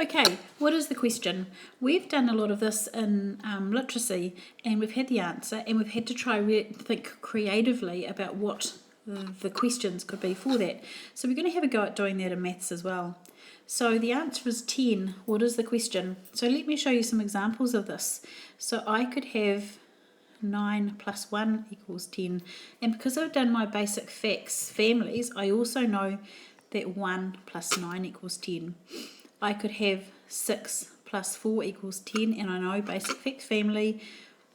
Okay, what is the question? We've done a lot of this in literacy, and we've had the answer, and we've had to try think creatively about what the questions could be for that. So we're going to have a go at doing that in maths as well. So the answer is 10. What is the question? So let me show you some examples of this. So I could have 9 plus 1 equals 10. And because I've done my basic facts families, I also know that 1 plus 9 equals 10. I could have 6 plus 4 equals 10, and I know basic facts family,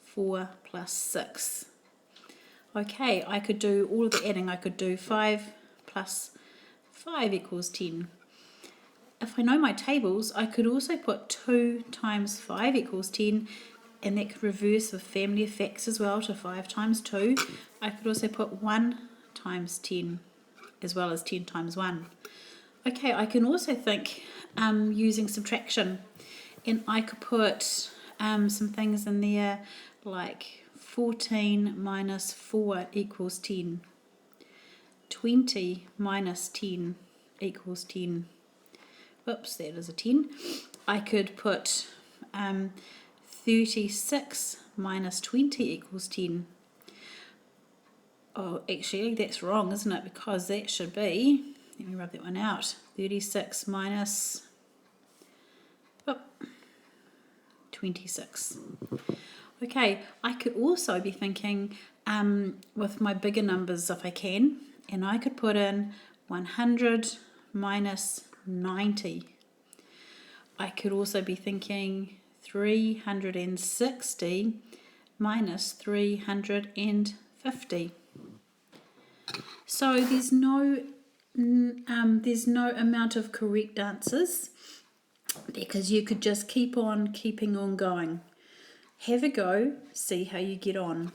4 plus 6. Okay, I could do all of the adding. I could do 5 plus 5 equals 10. If I know my tables, I could also put 2 times 5 equals 10, and that could reverse with family of facts as well to 5 times 2. I could also put 1 times 10 as well as 10 times 1. Okay, I can also think using subtraction, and I could put some things in there like 14 minus 4 equals 10. 20 minus 10 equals 10. Oops, that is a 10. I could put 36 minus 20 equals 10. Oh, actually, that's wrong, isn't it? Because that should be, let me rub that one out, 36 minus 26. Okay, I could also be thinking with my bigger numbers if I can, and I could put in 100 minus 90. I could also be thinking 360 minus 350. So there's no amount of correct answers, because you could just keep on keeping on going. Have a go, see how you get on.